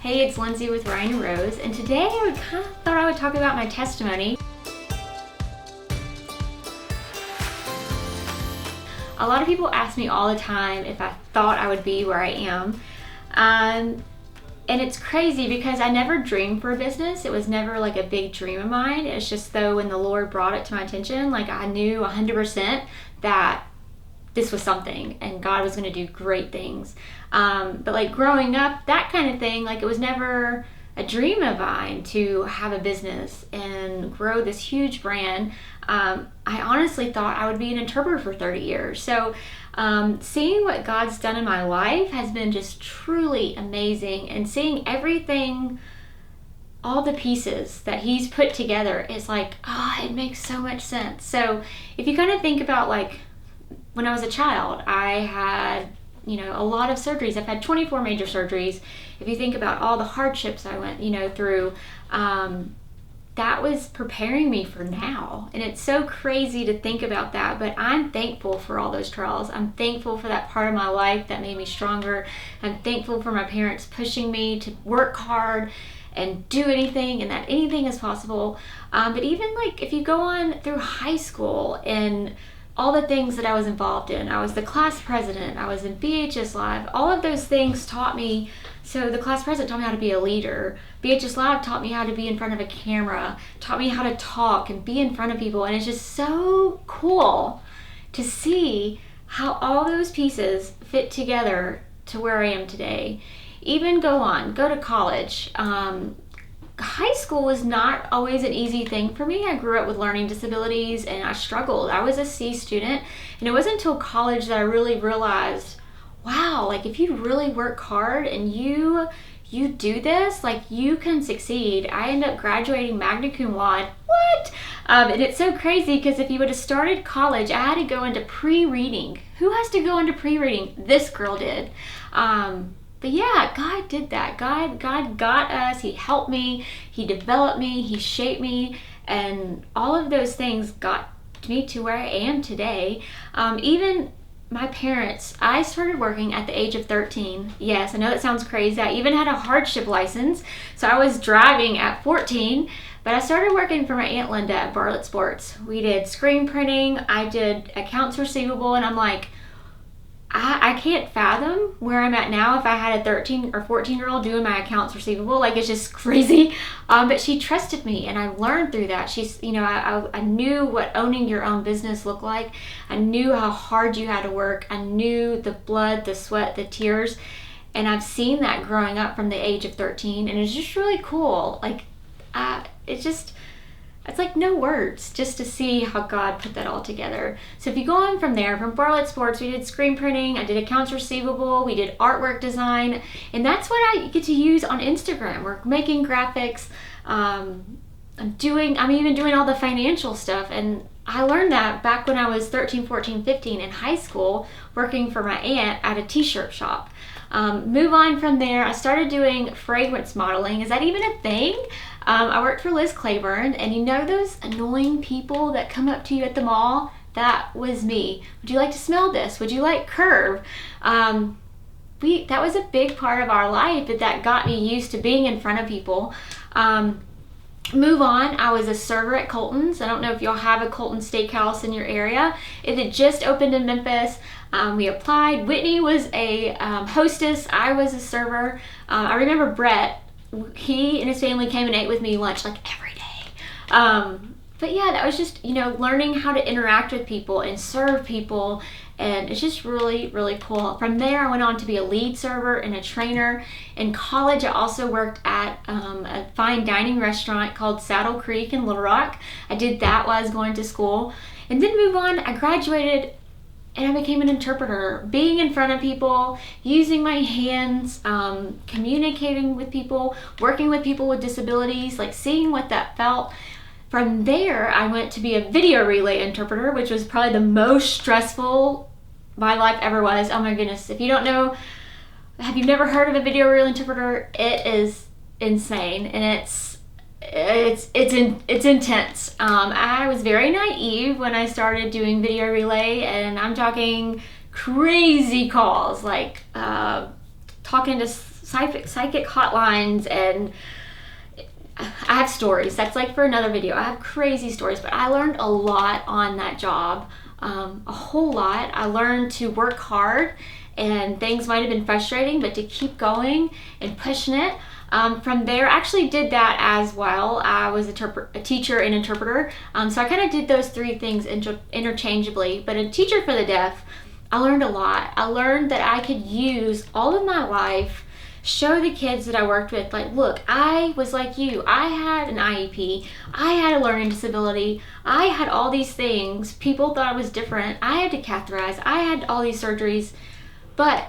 Hey, it's Lindsey with Ryan and Rose, and today I thought I would talk about my testimony. A lot of people ask me all the time if I thought I would be where I am. And it's crazy because I never dreamed for a business. It was never like a big dream of mine. It's just though when the Lord brought it to my attention, like I knew 100% that this was something and God was going to do great things. But like growing up, that kind of thing, like it was never a dream of mine to have a business and grow this huge brand. I honestly thought I would be an interpreter for 30 years. So seeing what God's done in my life has been just truly amazing, and seeing everything, all the pieces that He's put together is like, it makes so much sense. So if you kind of think about like when I was a child, I had, a lot of surgeries. I've had 24 major surgeries. If you think about all the hardships I went, through, that was preparing me for now. And it's so crazy to think about that, but I'm thankful for all those trials. I'm thankful for that part of my life that made me stronger. I'm thankful for my parents pushing me to work hard and do anything, and that anything is possible. But even like if you go on through high school and all the things that I was involved in. I was the class president. I was in BHS Live. All of those things taught me. So the class president taught me how to be a leader. BHS Live taught me how to be in front of a camera, taught me how to talk and be in front of people. And it's just so cool to see how all those pieces fit together to where I am today. Even go to college. High school was not always an easy thing for me. I grew up with learning disabilities and I struggled. I was a C student, and it wasn't until college that I really realized, wow, like if you really work hard and you do this, like you can succeed. I ended up graduating magna cum laude. What? And it's so crazy because if you would have started college, I had to go into pre-reading. Who has to go into pre-reading? This girl did. But yeah, God did that. God got us. He helped me. He developed me. He shaped me. And all of those things got me to where I am today. Even my parents, I started working at the age of 13. Yes, I know that sounds crazy. I even had a hardship license. So I was driving at 14. But I started working for my Aunt Linda at Bartlett Sports. We did screen printing. I did accounts receivable. And I'm like, I can't fathom where I'm at now if I had a 13 or 14-year-old doing my accounts receivable. Like, it's just crazy. But she trusted me, and I learned through that. She's, I knew what owning your own business looked like. I knew how hard you had to work. I knew the blood, the sweat, the tears. And I've seen that growing up from the age of 13. And it's just really cool. Like, it's like no words just to see how God put that all together. So if you go on from there, from Bartlett Sports, we did screen printing, I did accounts receivable, we did artwork design, and that's what I get to use on Instagram. We're making graphics. I'm even doing all the financial stuff, and I learned that back when I was 13, 14, 15 in high school, working for my aunt at a t-shirt shop. Move on from there, I started doing fragrance modeling. Is that even a thing? I worked for Liz Claiborne, and those annoying people that come up to you at the mall? That was me. Would you like to smell this? Would you like Curve? That was a big part of our life, but that got me used to being in front of people. Move on, I was a server at Colton's. I don't know if y'all have a Colton Steakhouse in your area. It had just opened in Memphis. We applied. Whitney was a hostess. I was a server. I remember Brett. He and his family came and ate with me lunch like every day. But yeah, that was just, learning how to interact with people and serve people. And it's just really, really cool. From there, I went on to be a lead server and a trainer. In college, I also worked at a fine dining restaurant called Saddle Creek in Little Rock. I did that while I was going to school. And then move on, I graduated and I became an interpreter, being in front of people, using my hands, communicating with people, working with people with disabilities, like seeing what that felt. From there, I went to be a video relay interpreter, which was probably the most stressful my life ever was. Oh my goodness. If you don't know, have you never heard of a video relay interpreter? It is insane, and it's intense. I was very naive when I started doing video relay, and I'm talking crazy calls, like talking to psychic hotlines, and I have stories. That's like for another video. I have crazy stories, but I learned a lot on that job, a whole lot. I learned to work hard, and things might have been frustrating, but to keep going and pushing it. From there, I actually did that as well. I was a teacher and interpreter, so I kind of did those three things interchangeably. But a teacher for the deaf, I learned a lot. I learned that I could use all of my life, show the kids that I worked with, like, look, I was like you. I had an IEP. I had a learning disability. I had all these things. People thought I was different. I had to catheterize. I had all these surgeries, but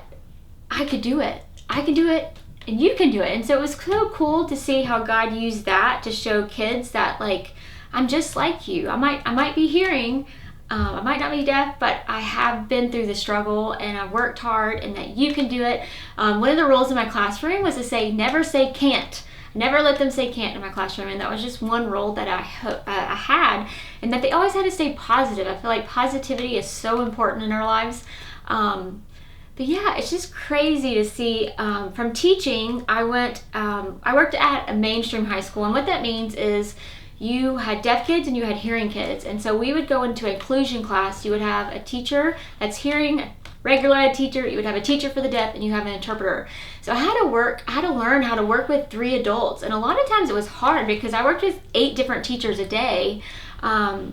I could do it. I can do it, and you can do it. And so it was so cool to see how God used that to show kids that, like, I'm just like you. I might be hearing, I might not be deaf, but I have been through the struggle, and I've worked hard, and that you can do it. One of the rules in my classroom was to say, never say can't. Never let them say can't in my classroom, and that was just one rule that I had, and that they always had to stay positive. I feel like positivity is so important in our lives. But yeah, it's just crazy to see. From teaching, I worked at a mainstream high school, and what that means is you had deaf kids and you had hearing kids. And so we would go into inclusion class. You would have a teacher that's hearing, a regular ed teacher, you would have a teacher for the deaf, and you have an interpreter. So I had to learn how to work with 3 adults. And a lot of times it was hard because I worked with 8 different teachers a day. And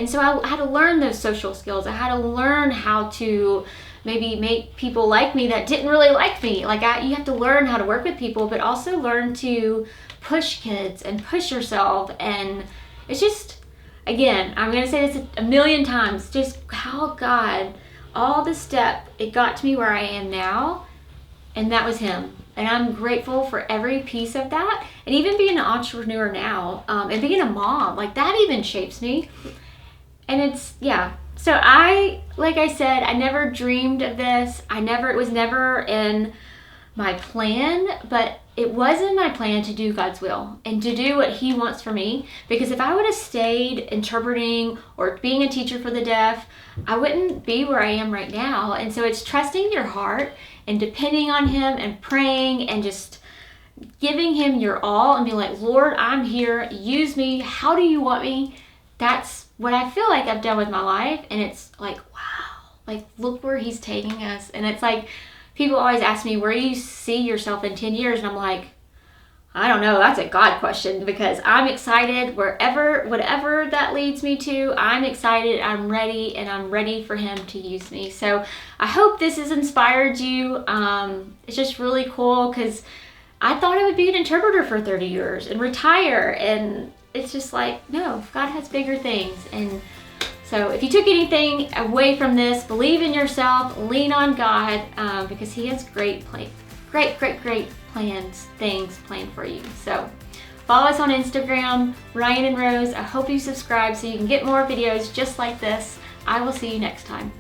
so I had to learn those social skills. I had to learn how to maybe make people like me that didn't really like me. You have to learn how to work with people, but also learn to push kids and push yourself. And it's just, again, I'm going to say this a million times, just how God, all the step, it got to me where I am now, and that was Him. And I'm grateful for every piece of that. And even being an entrepreneur now, and being a mom, like, that even shapes me. And it's, yeah. So like I said, I never dreamed of this. It was never in my plan, but it was in my plan to do God's will and to do what He wants for me. Because if I would have stayed interpreting or being a teacher for the deaf, I wouldn't be where I am right now. And so it's trusting your heart and depending on Him and praying and just giving Him your all and being like, Lord, I'm here. Use me. How do you want me? That's what I feel like I've done with my life. And it's like, wow, like, look where He's taking us. And it's like, people always ask me, where do you see yourself in 10 years? And I'm like, I don't know. That's a God question, because I'm excited whatever that leads me to. I'm excited, I'm ready, and I'm ready for Him to use me. So I hope this has inspired you. It's just really cool, because I thought I would be an interpreter for 30 years and retire. And it's just like, no, God has bigger things. And so if you took anything away from this, believe in yourself, lean on God, because He has great things planned for you. So follow us on Instagram, Ryan and Rose. I hope you subscribe so you can get more videos just like this. I will see you next time.